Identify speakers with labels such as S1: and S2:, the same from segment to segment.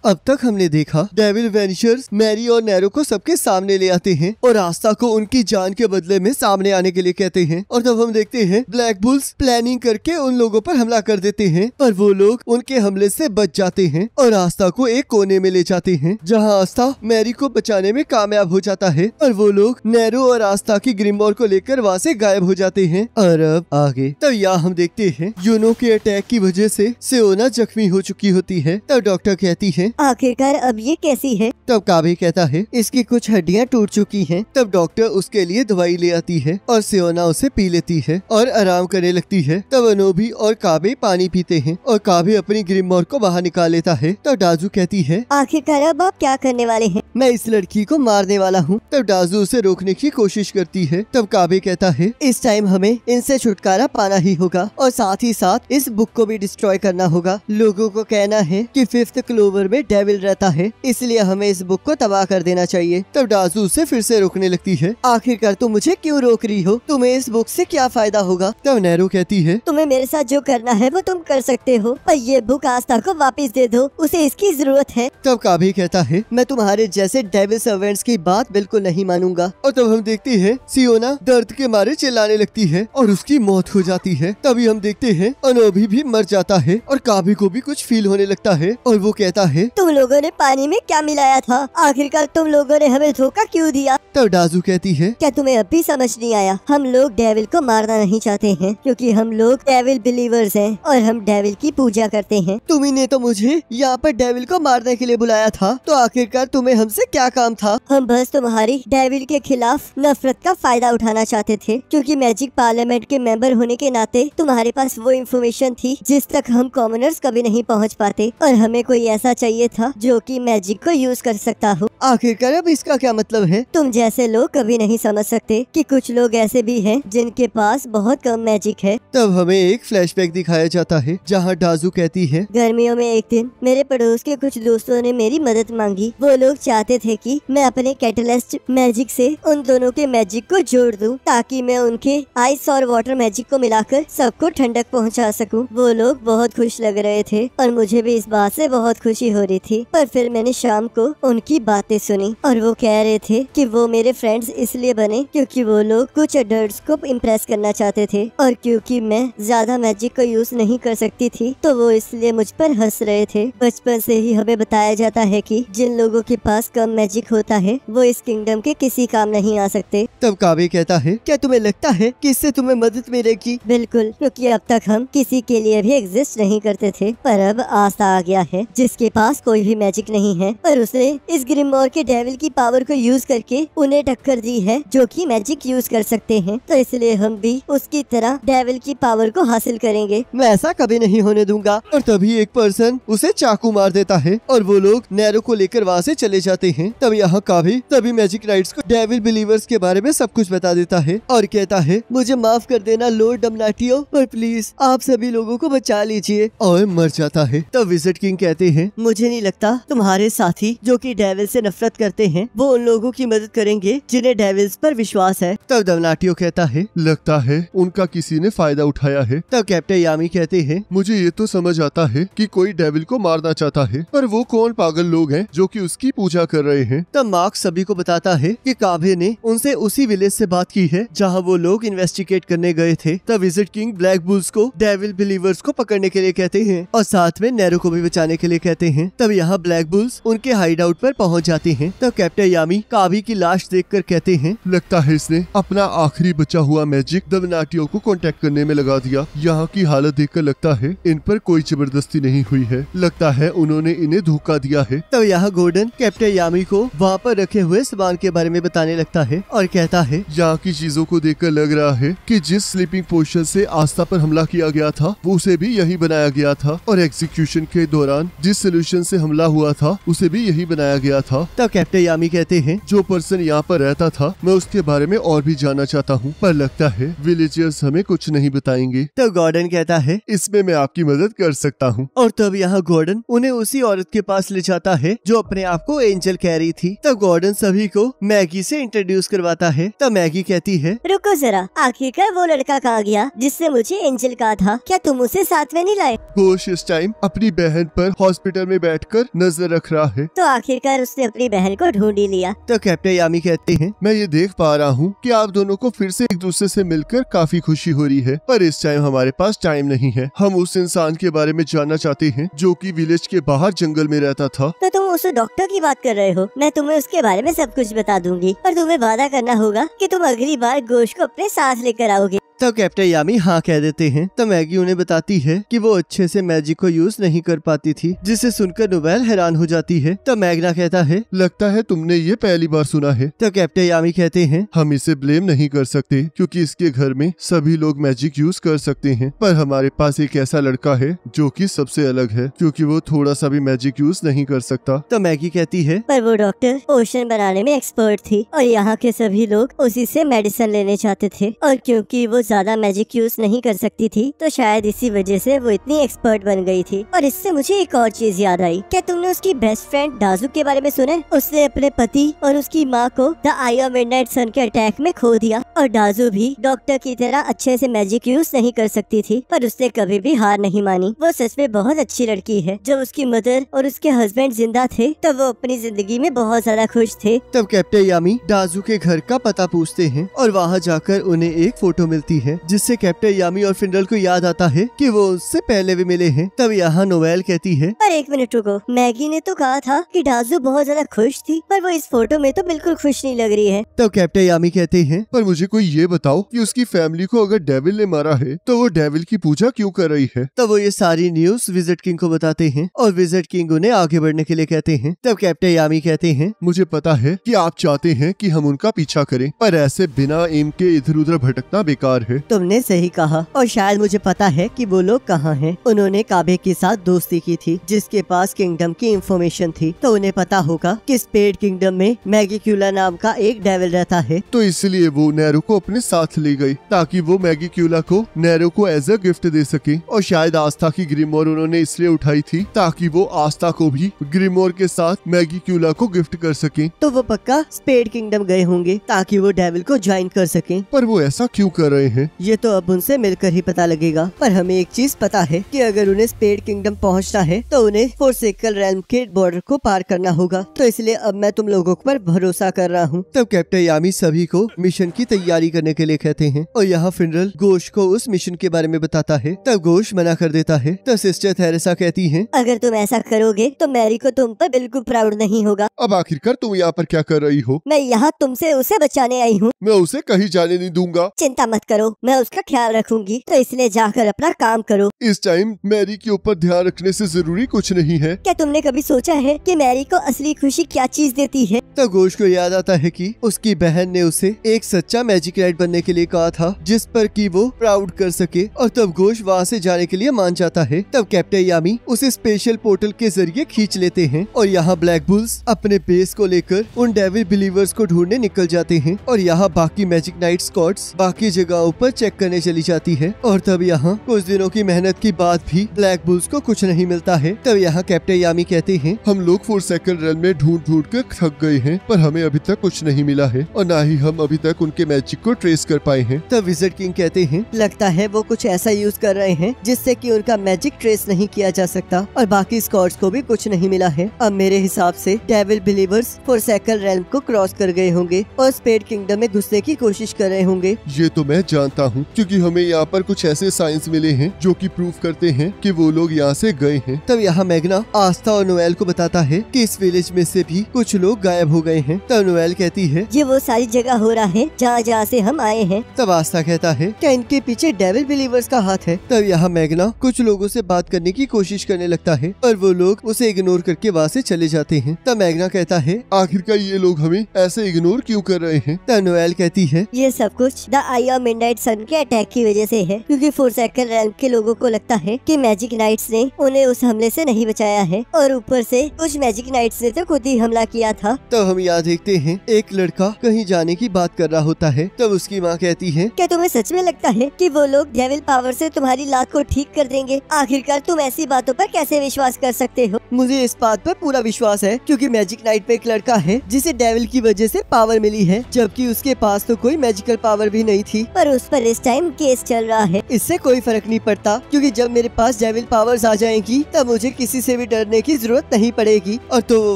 S1: अब तक हमने देखा डेविल वेनिशर्स मैरी और नैरो को सबके सामने ले आते हैं और आस्था को उनकी जान के बदले में सामने आने के लिए कहते हैं। और तब हम देखते हैं ब्लैक बुल्स प्लानिंग करके उन लोगों पर हमला कर देते हैं, पर वो लोग उनके हमले से बच जाते हैं और आस्था को एक कोने में ले जाते हैं, जहां आस्था मैरी को बचाने में कामयाब हो जाता है और वो लोग नैरो और आस्था की ग्रिमोर को लेकर वहाँ से गायब हो जाते हैं। और अब आगे तब यहाँ हम देखते हैं यूनो के अटैक की वजह से सियोना जख्मी हो चुकी होती है। तब डॉक्टर कहती है
S2: आखिरकार अब ये कैसी है?
S1: तब काबे कहता है इसकी कुछ हड्डियां टूट चुकी हैं। तब डॉक्टर उसके लिए दवाई ले आती है और सियोना उसे पी लेती है और आराम करने लगती है। तब अनोबी और काबे पानी पीते हैं और काबे अपनी ग्रिमोर को बाहर निकाल लेता है। तब डाजू कहती है
S2: आखिरकार अब आप क्या करने वाले हैं?
S1: मैं इस लड़की को मारने वाला हूँ। तब डाजू उसे रोकने की कोशिश करती है। तब काबे कहता है इस टाइम हमें इनसे छुटकारा पाना ही होगा और साथ ही साथ इस बुक को भी डिस्ट्रॉय करना होगा। लोगों को कहना है कि 5th क्लोवर में डेविल रहता है, इसलिए हमें इस बुक को तबाह कर देना चाहिए। तब डाजू उसे फिर से रोकने लगती है। आखिरकार तुम मुझे क्यों रोक रही हो? तुम्हें इस बुक से क्या फायदा होगा? तब नैरो कहती है
S2: तुम्हें मेरे साथ जो करना है वो तुम कर सकते हो, पर ये बुक आस्था को वापस दे दो, उसे इसकी जरूरत है।
S1: तब काबे कहता है मैं तुम्हारे जैसे डेविल सर्वेंट्स की बात बिल्कुल नहीं मानूंगा। और तब हम देखते हैं सियोना दर्द के मारे चिल्लाने लगती है और उसकी मौत हो जाती है। तभी हम देखते हैं अनोबी भी मर जाता है और काबे को भी कुछ फील होने लगता है और वो कहता है
S2: तुम लोगों ने पानी में क्या मिलाया था? आखिरकार तुम लोगों ने हमें धोखा क्यों दिया?
S1: तब डाजू कहती है
S2: क्या तुम्हें अब भी समझ नहीं आया? हम लोग डेविल को मारना नहीं चाहते हैं, क्योंकि हम लोग डेविल बिलीवर्स हैं और हम डेविल की पूजा करते हैं।
S1: तुम्ही ने तो मुझे यहाँ पर डेविल को मारने के लिए बुलाया था, तो आखिरकार तुम्हें हमसे क्या काम था?
S2: हम बस तुम्हारी डेविल के खिलाफ नफरत का फायदा उठाना चाहते थे, क्योंकि मैजिक पार्लियामेंट के मेंबर होने के नाते तुम्हारे पास वो इन्फॉर्मेशन थी जिस तक हम कॉमनर्स कभी नहीं पहुँच पाते, और हमें कोई ऐसा चाहिए था जो कि मैजिक को यूज कर सकता हो।
S1: आखिरकार अब इसका क्या मतलब है?
S2: तुम जैसे लोग कभी नहीं समझ सकते कि कुछ लोग ऐसे भी हैं जिनके पास बहुत कम मैजिक है।
S1: तब हमें एक फ्लैशबैक दिखाया जाता है जहाँ डाजू कहती है
S2: गर्मियों में एक दिन मेरे पड़ोस के कुछ दोस्तों ने मेरी मदद मांगी। वो लोग चाहते थे कि मैं अपने कैटलिस्ट मैजिक से उन दोनों के मैजिक को जोड़ दूं, ताकि मैं उनके आइस और वाटर मैजिक को मिलाकर सबको ठंडक पहुंचा सकूं। वो लोग बहुत खुश लग रहे थे और मुझे भी इस बात से बहुत खुशी हो रही थी। पर फिर मैंने शाम को उनकी बातें सुनी और वो कह रहे थे कि वो मेरे फ्रेंड्स इसलिए बने क्योंकि वो लोग कुछ अडल्ट्स को इम्प्रेस करना चाहते थे, और क्योंकि मैं ज्यादा मैजिक को यूज नहीं कर सकती थी तो वो इसलिए मुझ पर हंस रहे थे। बचपन से ही हमें बताया जाता है कि जिन लोगों के पास कम मैजिक होता है वो इस किंगडम के किसी काम नहीं आ सकते।
S1: तब काबे कहता है क्या तुम्हें लगता है कि इससे तुम्हें मदद मिलेगी?
S2: बिल्कुल, क्योंकि अब तक हम किसी के लिए भी एग्जिस्ट नहीं करते थे, पर अब आस्था आ गया है जिसके पास कोई भी मैजिक नहीं है, पर उसने इस ग्रिमोर के डेविल की पावर को यूज करके उन्हें टक्कर दी है जो कि मैजिक यूज कर सकते हैं। तो इसलिए हम भी उसकी तरह डेविल की पावर को हासिल करेंगे।
S1: मैं ऐसा कभी नहीं होने दूंगा। और तभी एक पर्सन उसे चाकू मार देता है और वो लोग नैरो को लेकर वहाँ से चले जाते हैं। तब यहाँ काबे तभी मैजिक राइट्स को डेविल बिलीवर्स के बारे में सब कुछ बता देता है और कहता है मुझे माफ कर देना लॉर्ड डमनाटियो, पर प्लीज आप सभी लोगों को बचा लीजिए, और मर जाता है। तब विजिट किंग कहते हैं मुझे नहीं लगता तुम्हारे साथी जो कि डेविल से नफरत करते हैं वो उन लोगों की मदद करेंगे जिन्हें डेविल्स पर विश्वास है। तब डमनाटियो कहता है
S3: लगता है उनका किसी ने फायदा उठाया है।
S1: तब कैप्टन यामी कहते हैं
S3: मुझे ये तो समझ आता है कि कोई डेविल को मारना चाहता है, पर वो कौन पागल लोग हैं जो कि उसकी पूजा कर रहे हैं।
S1: तब मार्क्स सभी को बताता है कि काबे ने उनसे उसी विलेज से बात की है जहाँ वो लोग इन्वेस्टिगेट करने गए थे। तब विजिट किंग ब्लैक बुल्स को डेविल बिलीवर्स को पकड़ने के लिए कहते हैं और साथ में नैरो को भी बचाने के लिए कहते हैं। तब यहाँ ब्लैक बुल्स उनके हाइड आउट पर पहुँच जाते हैं। तब कैप्टन यामी काबे की लाश देखकर कहते हैं
S3: लगता है इसने अपना आखिरी बचा हुआ मैजिक डमनाटियो को कांटेक्ट करने में लगा दिया। यहाँ की हालत देखकर लगता है इन पर कोई जबरदस्ती नहीं हुई है, लगता है उन्होंने इन्हें धोखा दिया है।
S1: तब यहाँ गोल्डन कैप्टन यामी को वहाँ पर रखे हुए सामान के बारे में बताने लगता है और कहता है
S3: यहाँ की चीजों को देखकर लग रहा है कि जिस स्लीपिंग पोशन से आस्था पर हमला किया गया था वो उसे भी यही बनाया गया था, और एग्जीक्यूशन के दौरान जिस सोल्यूशन से हमला हुआ था उसे भी यही बनाया गया था।
S1: तब कैप्टन यामी कहते हैं
S3: जो पर्सन यहाँ पर रहता था मैं उसके बारे में और भी जानना चाहता हूँ, पर लगता है विलेजर्स हमें कुछ नहीं बताएंगे।
S1: तब गॉर्डन कहता है
S3: इसमें मैं आपकी मदद कर सकता हूँ।
S1: और तब यहाँ गॉर्डन उन्हें उसी औरत के पास ले जाता है जो अपने आप को एंजल कह रही थी। तब गॉर्डन सभी को मैगी से इंट्रोड्यूस करवाता है। तब मैगी कहती है
S2: रुको जरा, आखिरकार वो लड़का कहाँ गया जिससे मुझे एंजल कहा था? क्या तुम उसे साथ में नहीं लाए?
S3: होश इस टाइम अपनी बहन पर हॉस्पिटल में बैठ बैठकर नजर रख रहा है।
S2: तो आखिरकार उसने अपनी बहन को ढूंढ ही लिया।
S1: तो कैप्टन यामी कहते हैं,
S3: मैं ये देख पा रहा हूँ कि आप दोनों को फिर से एक दूसरे से मिलकर काफी खुशी हो रही है, पर इस टाइम हमारे पास टाइम नहीं है। हम उस इंसान के बारे में जानना चाहते हैं जो कि विलेज के बाहर जंगल में रहता था।
S2: तो तुम उस डॉक्टर की बात कर रहे हो? मैं तुम्हें उसके बारे में सब कुछ बता दूंगी, पर तुम्हें वादा करना होगा कि तुम अगली बार गोश्त को अपने साथ लेकर आओगे।
S1: तब कैप्टन यामी हाँ कह देते हैं। तो मैगी उन्हें बताती है कि वो अच्छे से मैजिक को यूज नहीं कर पाती थी, जिसे सुनकर नोवेल हैरान हो जाती है। तो मैग्ना कहता है,
S3: लगता है तुमने ये पहली बार सुना है।
S1: तो कैप्टन यामी कहते हैं,
S3: हम इसे ब्लेम नहीं कर सकते क्योंकि इसके घर में सभी लोग मैजिक यूज कर सकते हैं, पर हमारे पास एक ऐसा लड़का है जो कि सबसे अलग है क्योंकि वो थोड़ा सा भी मैजिक यूज नहीं कर सकता।
S1: तो मैगी कहती है,
S2: पर वो डॉक्टर पोशन बनाने में एक्सपर्ट थी और यहाँ के सभी लोग उसी से मेडिसिन लेने चाहते थे, और क्योंकि वो ज्यादा मैजिक यूज नहीं कर सकती थी तो शायद इसी वजह से वो इतनी एक्सपर्ट बन गई थी। और इससे मुझे एक और चीज याद आई, क्या तुमने उसकी बेस्ट फ्रेंड डाजू के बारे में सुना है? उसने अपने पति और उसकी माँ को द आई ऑफ मिडनाइट सन के अटैक में खो दिया, और डाजू भी डॉक्टर की तरह अच्छे से मैजिक यूज नहीं कर सकती थी, पर उसने कभी भी हार नहीं मानी। वो सच में बहुत अच्छी लड़की है। जब उसकी मदर और उसके हस्बैंड जिंदा थे तब वो अपनी जिंदगी में बहुत ज्यादा खुश थे।
S1: तब कैप्टन यामी डाजू के घर का पता पूछते हैं और वहाँ जाकर उन्हें एक फोटो मिलती है, जिससे कैप्टन यामी और फिंडल को याद आता है कि वो उससे पहले भी मिले हैं। तब यहाँ नोवेल कहती है,
S2: पर एक मिनट रुको, मैगी ने तो कहा था कि डाजू बहुत ज्यादा खुश थी, पर वो इस फोटो में तो बिल्कुल खुश नहीं लग रही है।
S1: तब कैप्टन यामी कहते हैं,
S3: पर मुझे कोई ये बताओ कि उसकी फैमिली को अगर डेविल ने मारा है तो वो डेविल की पूजा क्यों कर रही है?
S1: तब वो ये सारी न्यूज विजिट किंग को बताते हैं और विजिट किंग उन्हें आगे बढ़ने के लिए कहते हैं। तब कैप्टन यामी कहते हैं,
S3: मुझे पता है कि आप चाहते हैं कि हम उनका पीछा करें, पर ऐसे बिना एम के इधर उधर भटकना बेकार है।
S1: तुमने सही कहा, और शायद मुझे पता है कि वो लोग कहाँ हैं। उन्होंने काबे के साथ दोस्ती की थी, जिसके पास किंगडम की इंफॉर्मेशन थी, तो उन्हें पता होगा कि स्पेड किंगडम में मैगीक्यूला नाम का एक डेविल रहता है।
S3: तो इसलिए वो नैरो को अपने साथ ले गई ताकि वो मैगीक्यूला को नैरो को एज अ गिफ्ट दे सके, और शायद आस्था की ग्रिमोर उन्होंने इसलिए उठाई थी ताकि वो आस्था को भी ग्रिमोर के साथ मैगीक्यूला को गिफ्ट कर सके।
S1: तो वो पक्का स्पेड किंगडम गए होंगे ताकि वो डेविल को ज्वाइन कर सके।
S3: पर वो ऐसा क्यों कर रहे हैं?
S1: ये तो अब उनसे मिलकर ही पता लगेगा, पर हमें एक चीज पता है कि अगर उन्हें स्पेड किंगडम पहुंचना है तो उन्हें फोर्सेकन रेल्म के बॉर्डर को पार करना होगा। तो इसलिए अब मैं तुम लोगों पर भरोसा कर रहा हूँ। तब कैप्टन यामी सभी को मिशन की तैयारी करने के लिए कहते हैं, और यहाँ फिनरल गोश को उस मिशन के बारे में बताता है। तब गोश मना कर देता है। तो सिस्टर थेरेसा कहती है,
S2: अगर तुम ऐसा करोगे तो मैरी को तुम पर बिल्कुल प्राउड नहीं होगा।
S3: अब आखिरकार तुम यहाँ पर क्या कर रही हो?
S2: मैं यहाँ तुमसे उसे बचाने आई हूँ।
S3: मैं उसे कहीं जाने नहीं दूंगा।
S2: चिंता मत करो, मैं उसका ख्याल रखूंगी, तो इसलिए जाकर अपना काम करो।
S3: इस टाइम मैरी के ऊपर ध्यान रखने से जरूरी कुछ नहीं है।
S2: क्या तुमने कभी सोचा है कि मैरी को असली खुशी क्या चीज देती है?
S1: तो गोश को याद आता है कि उसकी बहन ने उसे एक सच्चा मैजिक राइट बनने के लिए कहा था, जिस पर कि वो प्राउड कर सके, और तब गोश वहाँ से जाने के लिए मान जाता है। तब कैप्टन यामी उसे स्पेशल पोर्टल के जरिए खींच लेते हैं, और यहाँ ब्लैक बुल्स अपने बेस को लेकर उन डेविल बिलीवर्स को ढूंढने निकल जाते हैं, और यहाँ बाकी मैजिक नाइट स्क्वाड्स बाकी जगहों पर चेक करने चली जाती है। और तब यहाँ कुछ दिनों की मेहनत के बाद भी ब्लैक बुल्स को कुछ नहीं मिलता है। तब यहाँ कैप्टन यामी कहते हैं,
S3: हम लोग फोर्सेकन रेल्म में ढूंढ ढूंढ कर थक गए हैं, पर हमें अभी तक कुछ नहीं मिला है, और न ही हम अभी तक उनके मैजिक को ट्रेस कर पाए हैं।
S1: तब विजिट किंग कहते हैं, लगता है वो कुछ ऐसा यूज कर रहे हैं जिससे कि उनका मैजिक ट्रेस नहीं किया जा सकता, और बाकी स्क्वाड्स को भी कुछ नहीं मिला है। अब मेरे हिसाब से डेविल बिलीवर्स फोर्सेकन रेल्म को क्रॉस कर गए होंगे और स्पेड किंगडम में घुसने की कोशिश कर रहे होंगे।
S3: ये तो मैं जानता हूँ, क्योंकि हमें यहाँ पर कुछ ऐसे साइंस मिले हैं जो कि प्रूफ करते हैं कि वो लोग यहाँ से गए हैं।
S1: तब यहाँ मैग्ना आस्था और नोएल को बताता है कि इस विलेज में से भी कुछ लोग गायब हो गए हैं। तब नोएल कहती है,
S2: ये वो सारी जगह हो रहा है जहाँ जहाँ से हम आए हैं।
S1: तब आस्था कहता है, क्या इनके पीछे डेविल बिलीवर्स का हाथ है? तब यहाँ मैग्ना कुछ लोगों से बात करने की कोशिश करने लगता है, पर वो लोग उसे इग्नोर करके वहाँ से चले जाते हैं। तब मैग्ना कहता है,
S3: आखिरकार ये लोग हमें ऐसे इग्नोर क्यों कर रहे हैं?
S1: तब नोएल कहती है,
S2: ये सब कुछ द आई ऑफ मिडनाइट सन के अटैक की वजह से है, क्योंकि फोर्सेकन रेल्म के लोगों को लगता है कि मैजिक नाइट्स ने उन्हें उस हमले से नहीं बचाया है, और ऊपर से कुछ मैजिक नाइट्स ने तो खुद ही हमला किया था।
S1: तब हम यहाँ देखते हैं एक लड़का कहीं जाने की बात कर रहा होता है। तब उसकी माँ कहती है,
S2: क्या तुम्हें सच में लगता है कि वो लोग डेविल पावर से तुम्हारी लात को ठीक कर देंगे? आखिरकार तुम ऐसी बातों पर कैसे विश्वास कर सकते हो?
S1: मुझे इस बात पर पूरा विश्वास है, क्योंकि मैजिक नाइट पे एक लड़का है जिसे डेविल की वजह से पावर मिली है, जबकि उसके पास तो कोई मैजिकल पावर भी नहीं थी।
S2: पर उस पर इस टाइम केस चल रहा है।
S1: इससे कोई फर्क नहीं पड़ता, क्योंकि जब मेरे पास डेविल पावर्स आ जाएंगी तब मुझे किसी से भी डरने की जरूरत नहीं पड़ेगी। और तो वो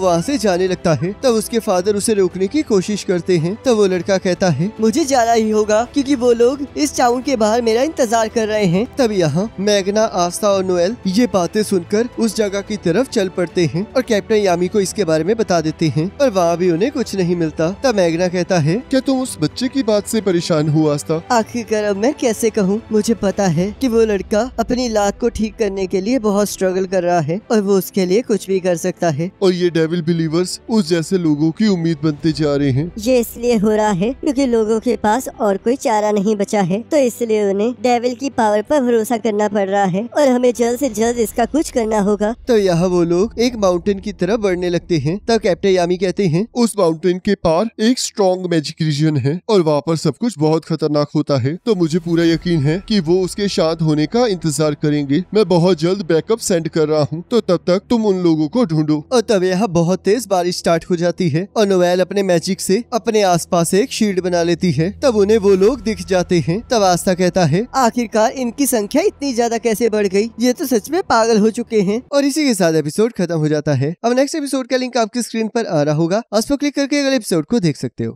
S1: वहाँ से जाने लगता है। तब उसके फादर उसे रोकने की कोशिश करते हैं। तब वो लड़का कहता है मुझे जाना ही होगा, क्योंकि वो लोग इस टाउन के बाहर मेरा इंतजार कर रहे हैं। तब यहाँ मैग्ना, आस्था और नोएल ये बातें सुनकर उस जगह की तरफ चल पड़ते हैं और कैप्टन यामी को इसके बारे में बता देते हैं। पर वहाँ भी उन्हें कुछ नहीं मिलता। तब मैग्ना कहता है
S3: क्या तुम उस बच्चे की बात से परेशान हो आस्था?
S1: आखिरकार अब मैं कैसे कहूँ, मुझे पता है कि वो लड़का अपनी लात को ठीक करने के लिए बहुत स्ट्रगल कर रहा है और वो उसके लिए कुछ भी कर सकता है।
S3: और ये डेविल बिलीवर्स उस जैसे लोगों की उम्मीद बनते जा रहे हैं।
S2: ये इसलिए हो रहा है क्योंकि लोगों के पास और कोई चारा नहीं बचा है, तो इसलिए उन्हें डेविल की पावर पर भरोसा करना पड़ रहा है और हमें जल्द से जल्द इसका कुछ करना होगा।
S1: तो यहाँ वो लोग एक माउंटेन की तरफ बढ़ने लगते हैं। तब कैप्टन यामी कहते हैं
S3: उस माउंटेन के पार एक स्ट्रॉन्ग मैजिक रीजन है और वहाँ पर सब कुछ बहुत खतरनाक होता है। तो मुझे पूरा यकीन है कि वो उसके शांत होने का इंतजार करेंगे। मैं बहुत जल्द बैकअप सेंड कर रहा हूँ, तो तब तक तुम उन लोगों को ढूंढो।
S1: और तब यहाँ बहुत तेज बारिश स्टार्ट हो जाती है और नोएल अपने मैजिक से अपने आसपास एक शील्ड बना लेती है। तब उन्हें वो लोग दिख जाते हैं। तब आस्था कहता है आखिरकार इनकी संख्या इतनी ज्यादा कैसे बढ़ गई, ये तो सच में पागल हो चुके हैं। और इसी के साथ एपिसोड खत्म हो जाता है। अब नेक्स्ट एपिसोड का लिंक आपकी स्क्रीन पर आ रहा होगा, उस पर क्लिक करके अगले एपिसोड को देख सकते हो।